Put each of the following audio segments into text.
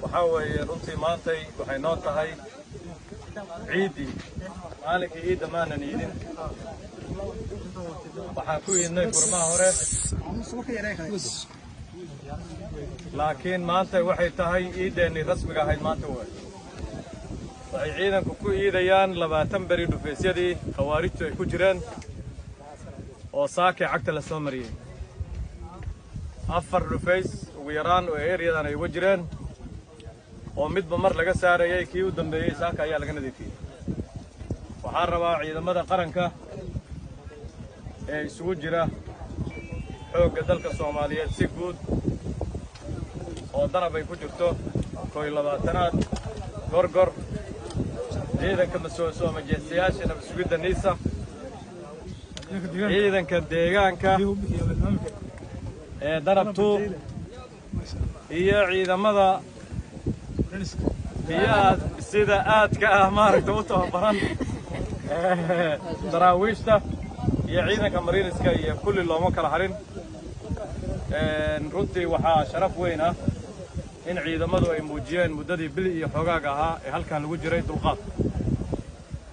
waxaa weeye runtii maantay waxay noo tahay ciiddii maalinkii ciidda maanan iidin waxaan ku iidnay furmaha hore laakiin maanta waxay tahay ciiddeennii rasmiga ahayd maanta waxay ciidanku ku iidayaan 20 beri dhufaysyadii khawaarijtu ay ku jireen oo saakay cagta la soo mariyey 4 dhufays ugu yaraan oo ereyadan ay uga jireen oo midba mar laga saarayay kii u dambeeyey saaka ayaa laga nadiifiyey waxaan rabaa ciidamada qaranka ee isugu jira xoogga dalka Soomaaliyeed si guud oo danab ay ku jirto 21aad gorgor ciidanka mas'uuliyadda majeestiyaasha nabadgelyada niisa ciidanka deegaanka ee danabtu iyo ciidamada sida aadka ah maaragtay u tababaran daraawiishta iyo ciidanka mariiniska iyo kulli looma kala harin runtii waxaa sharaf weyn ah in ciidamadu ay muujiyeen muddadii bil iyo xogaaga ahaa ee halkan lagu jiray dulqaad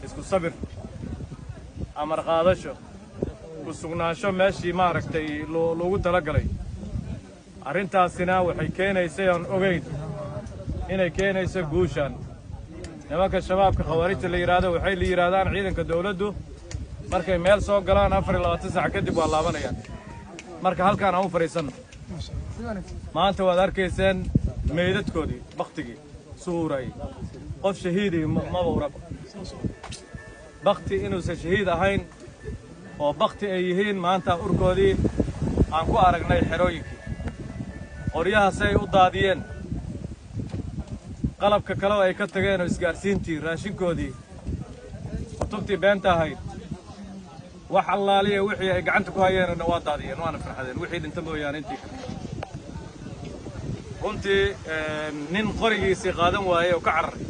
isku sabir amar qaadasho ku sugnaansho meeshii maaragtay loogu talagalay arrintaasina waxay keenaysay aan ogeyn inay keenayso guushan nimanka shabaabka khawaarijta la yiraahdo waxay la yiraahdaan ciidanka dawladdu markay meel soo galaan 24 saac kadib waa laabanayaan marka halkaan aan u fariisanno maanta waad arkayseen meydadkoodii baktigii suuray qof shahiidi ma warab bakti inuusan shahiid ahayn oo bakti ay yihiin maanta urkoodii aan ku aragnay xerooyinkii qoryahaasay u daadiyeen qalabka kale ay ka tageen oo isgaarsiintii raashinkoodii kutubtii beenta ahayd wax allaaliya wixii ay gacanta ku hayeen waa daadiyeen waana farxadeen wixii dhinta mooyaan intii runtii nin qorigiisii qaadan waayey oo ka cararay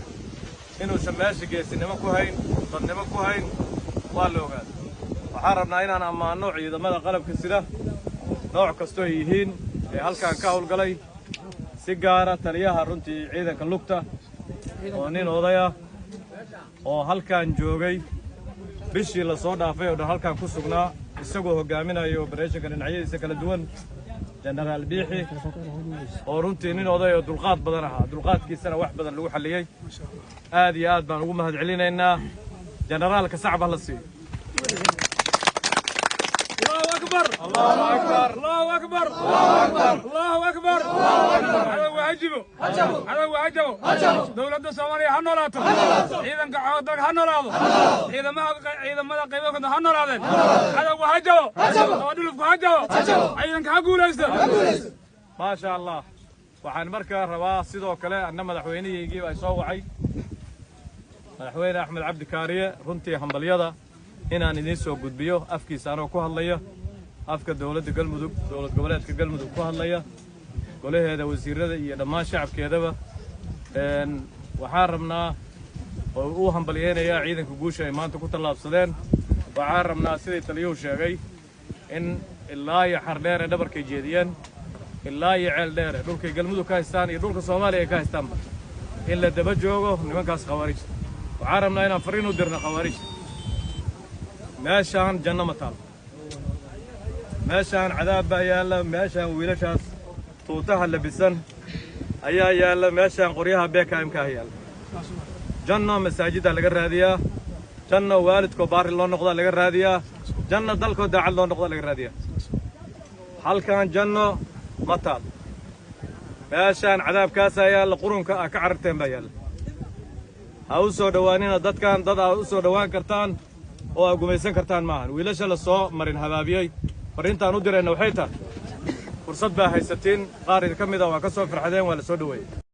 inuusan meesha geesinimo ku hayn dadnimo ku hayn waa la ogaaday waxaan rabnaa inaan ammaanno ciidamada qalabka sida nooc kastoo ay yihiin ee halkaan ka howlgalay si gaara taliyaha runtii ciidanka lugta oo nin odaya oo halkaan joogay bishii la soo dhaafay oo dhan halkaan ku sugnaa isagoo hogaaminayo operation-ka dhinacyadiisa kala duwan jenaraal biixi oo runtii nin oday oo dulqaad badan ahaa dulqaadkiisana wax badan lagu xalliyey aad iyo aad baan ugu mahad celinaynaa jenaraalka sacab ha la siiyo الله أكبر الله أكبر الله أكبر هذا واجبه هذا واجبه دولة الصومالية هنولاته إذا كعودك هنولاته إذا ما قيمك هنولاته هذا واجبه ودلك واجبه إذا كعقول ما شاء الله waxaan markaa rabaa sidoo kale anna madaxweynihii ay soo wacay madaxweyne Axmed Cabdi Kaariye runtii hambaliyada inaan idin soo gudbiyo afkiisa anoo ku hadlaya afka dawladda galmudug dawlad goboleedka galmudug ku hadlaya golaheeda wasiirada iyo dhammaan shacabkeedaba waxaan rabnaa oo uu hambaliyeenayaa ciidanka guusha ay maanta ku tallaabsadeen waxaan rabnaa sidii taliyuhu sheegay in ilaa iyo xardheer ee dhabarkay jeediyeen ilaa iyo ceel dheer ee dhulkay galmudug ka haystaan iyo dhulka Soomaaliya ay ka haystaanba in la daba joogo nimankaas khawaarijta waxaan rabnaa inaan fariin u dirno khawaarijta meeshaan janno ma taal meeshaan cadaab baa yaalla meeshaan wiilashaas tuutaha labisan ayaa yaalla meeshaan qoryaha BKM-ka yaalla janno masaajidda laga raadiyaa janno waalidkoo baari loo noqdaa laga raadiyaa janno dalkoo daacad loo noqdaa laga raadiyaa halkaan janno ma taal meeshaan cadaabkaas ayaa yaalla qurunka ka cararteen baa yaalla ha u soo dhowaanina dadkan dad aad u soo dhowaan kartaan oo aad gumaysan kartaan maahan wiilasha la soo marin habaabiyey fariintaan u dirayna waxay tahay fursad baa haysatiin qaar ka mid ah waa ka soo farxadeen waa la soo dhaweeyay